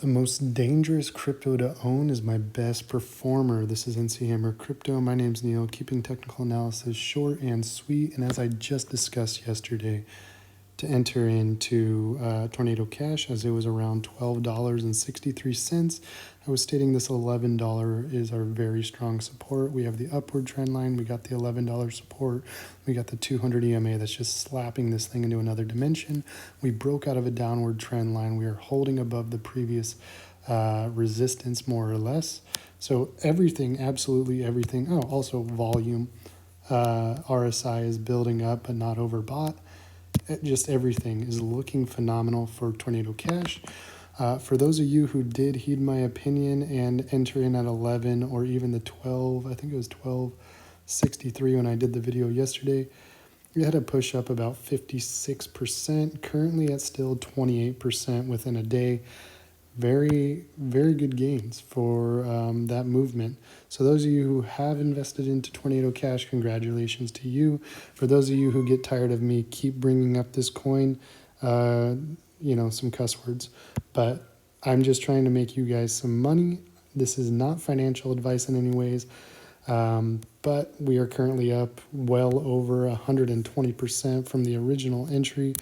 The most dangerous crypto to own is my best performer. This is NC Hammer Crypto. My name's Neil, keeping technical analysis short and sweet. And as I just discussed yesterday, to enter into Tornado Cash as it was around $12.63. I was stating this $11 is our very strong support. We have the upward trend line. We got the $11 support. We got the 200 EMA that's just slapping this thing into another dimension. We broke out of a downward trend line. We are holding above the previous resistance more or less. So everything, absolutely everything. Oh, also volume. RSI is building up but not overbought. Just everything is looking phenomenal for Tornado Cash. For those of you who did heed my opinion and enter in at 11 or even the 12, I think it was 12.63 when I did the video yesterday, we had a push up about 56%. Currently at still 28% within a day. Very, very good gains for that movement. So those of you who have invested into Tornado Cash, congratulations to you. For those of you who get tired of me keep bringing up this coin, some cuss words, but I'm just trying to make you guys some money. This is not financial advice in any ways, but we are currently up well over 120% from the original entry.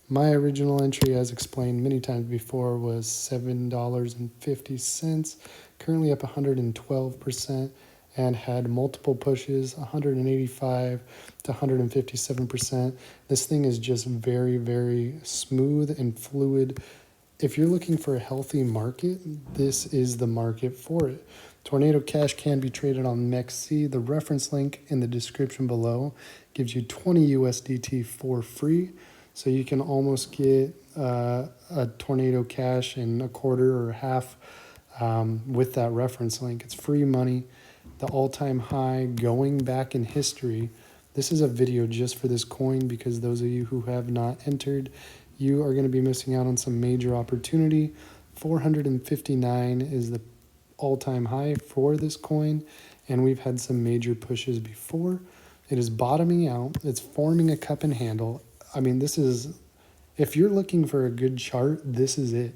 My original entry, as explained many times before, was $7.50, currently up 112%, and had multiple pushes, 185 to 157%. This thing is just very, very smooth and fluid. If you're looking for a healthy market, this is the market for it. Tornado Cash can be traded on MEXC. The reference link in the description below gives you 20 USDT for free. So you can almost get a Tornado Cash in a quarter or half with that reference link. It's free money. The all-time high going back in history. This is a video just for this coin because those of you who have not entered, you are going to be missing out on some major opportunity. 459 is the all-time high for this coin, and we've had some major pushes before. It is bottoming out. It's forming a cup and handle. I mean, this is, if you're looking for a good chart, this is it.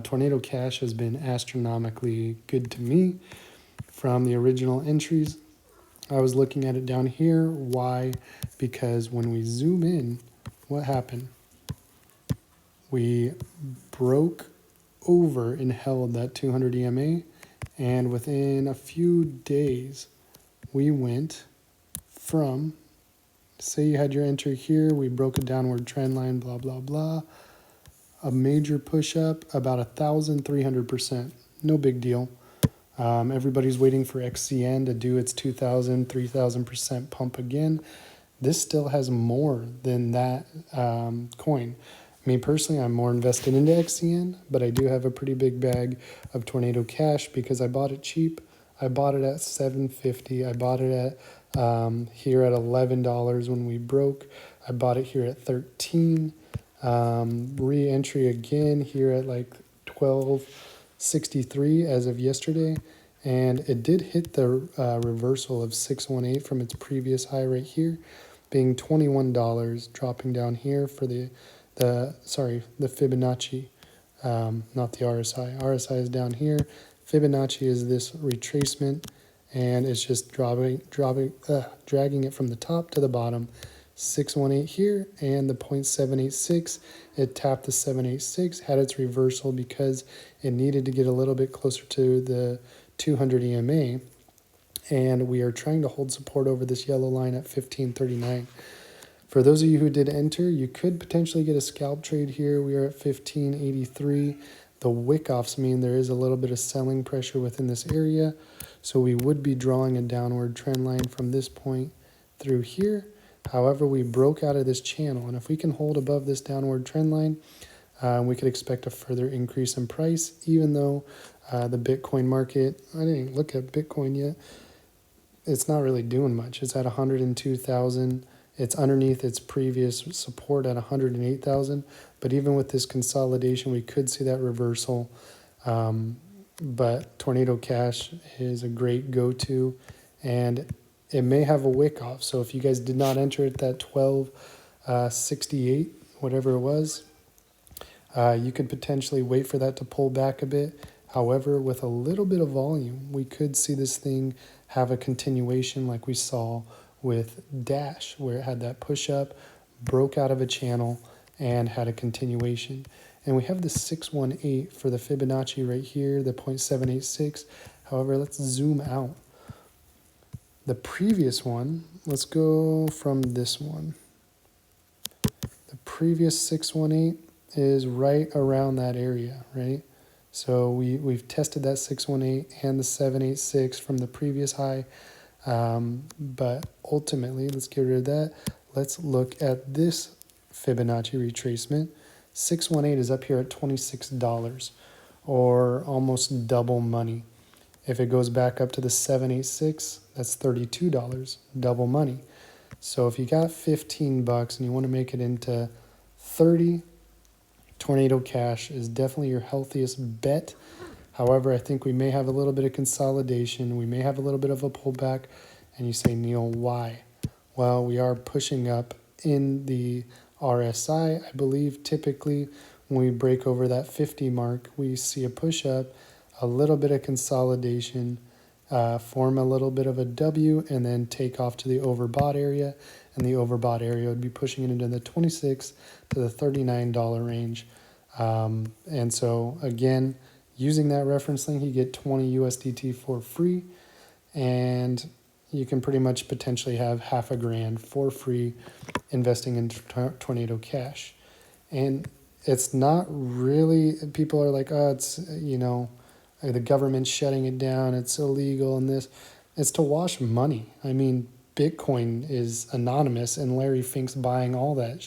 Tornado Cash has been astronomically good to me from the original entries. I was looking at it down here. Why? Because when we zoom in, what happened? We broke over and held that 200 EMA, and within a few days, we went from, say you had your entry here, we broke a downward trend line, blah, blah, blah. A major push up, about 1,300%. No big deal. Everybody's waiting for XCN to do its 2,000, 3,000% pump again. This still has more than that coin. Me personally, I'm more invested into XCN, but I do have a pretty big bag of Tornado Cash because I bought it cheap. I bought it at $7.50. I bought it at here at $11 when we broke. I bought it here at $13. Re-entry again here at like $12.63 as of yesterday, and it did hit the reversal of 618 from its previous high right here, being $21, dropping down here for the Fibonacci, not the RSI. RSI is down here. Fibonacci is this retracement, and it's just dragging it from the top to the bottom. 618 here, and the 0.786, it tapped the 786, had its reversal because it needed to get a little bit closer to the 200 EMA, and we are trying to hold support over this yellow line at 1539. For those of you who did enter, you could potentially get a scalp trade here. We are at 1583. The wick-offs mean there is a little bit of selling pressure within this area, so we would be drawing a downward trend line from this point through here. However, we broke out of this channel, and if we can hold above this downward trend line, we could expect a further increase in price, even though the Bitcoin market, I didn't look at Bitcoin yet, it's not really doing much. It's at 102,000. It's underneath its previous support at 108,000. But even with this consolidation, we could see that reversal. But Tornado Cash is a great go-to, and it may have a wick off. So if you guys did not enter at that 12.68, whatever it was, You could potentially wait for that to pull back a bit. However, with a little bit of volume, we could see this thing have a continuation like we saw with Dash, where it had that push up, broke out of a channel, and had a continuation. And we have the 618 for the Fibonacci right here, the 0.786. However, let's zoom out. The previous one, let's go from this one. The previous 618 is right around that area, right? So we've tested that 618 and the 786 from the previous high. But ultimately, let's get rid of that. Let's look at this Fibonacci retracement. 618 is up here at $26 or almost double money. If it goes back up to the 786, that's $32, double money. So if you got 15 bucks and you want to make it into 30, Tornado Cash is definitely your healthiest bet. However, I think we may have a little bit of consolidation. We may have a little bit of a pullback. And you say, Neil, why? Well, we are pushing up in the RSI. I believe typically when we break over that 50 mark, we see a push up, a little bit of consolidation, form a little bit of a W, and then take off to the overbought area. And the overbought area would be pushing it into the $26 to the $39 range. And so again, using that reference link, you get 20 USDT for free, and you can pretty much potentially have $500,000 for free investing in Tornado Cash. And it's not really, people are like, oh, it's, the government's shutting it down, it's illegal and this. It's to wash money. I mean, Bitcoin is anonymous and Larry Fink's buying all that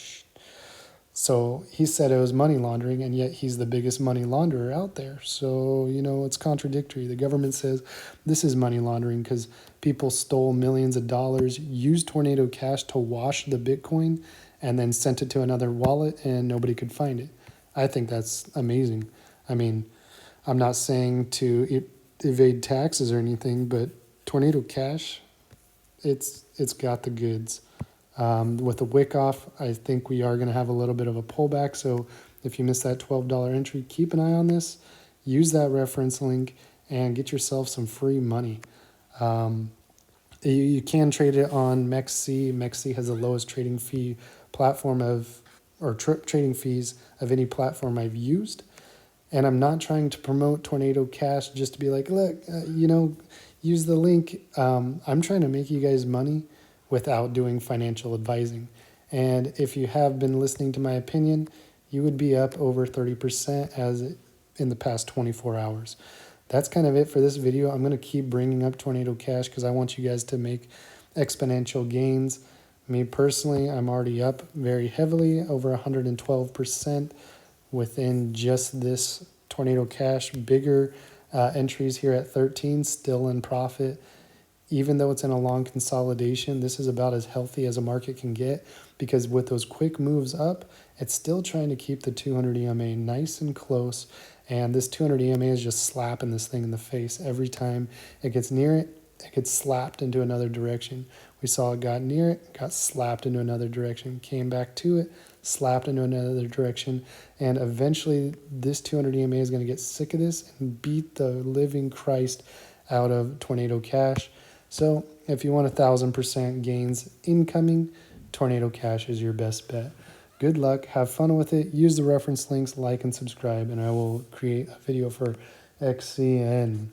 So he said it was money laundering, and yet he's the biggest money launderer out there. So, it's contradictory. The government says this is money laundering because people stole millions of dollars, used Tornado Cash to wash the Bitcoin, and then sent it to another wallet, and nobody could find it. I think that's amazing. I mean, I'm not saying to evade taxes or anything, but Tornado Cash, it's got the goods. With the wick off, I think we are going to have a little bit of a pullback. So if you missed that $12 entry, keep an eye on this. Use that reference link and get yourself some free money. You can trade it on MEXC. MEXC has the lowest trading fee platform trading fees of any platform I've used. And I'm not trying to promote Tornado Cash just to be like, look, use the link. I'm trying to make you guys money without doing financial advising. And if you have been listening to my opinion, you would be up over 30% in the past 24 hours. That's kind of it for this video. I'm going to keep bringing up Tornado Cash because I want you guys to make exponential gains. Me personally, I'm already up very heavily, over 112% within just this Tornado Cash. Bigger entries here at 13, still in profit. Even though it's in a long consolidation, this is about as healthy as a market can get, because with those quick moves up, it's still trying to keep the 200 EMA nice and close. And this 200 EMA is just slapping this thing in the face. Every time it gets near it, it gets slapped into another direction. We saw it got near it, got slapped into another direction, came back to it, slapped into another direction. And eventually this 200 EMA is going to get sick of this and beat the living Christ out of Tornado Cash. So if you want 1,000% gains incoming, Tornado Cash is your best bet. Good luck. Have fun with it. Use the reference links, like and subscribe, and I will create a video for XCN.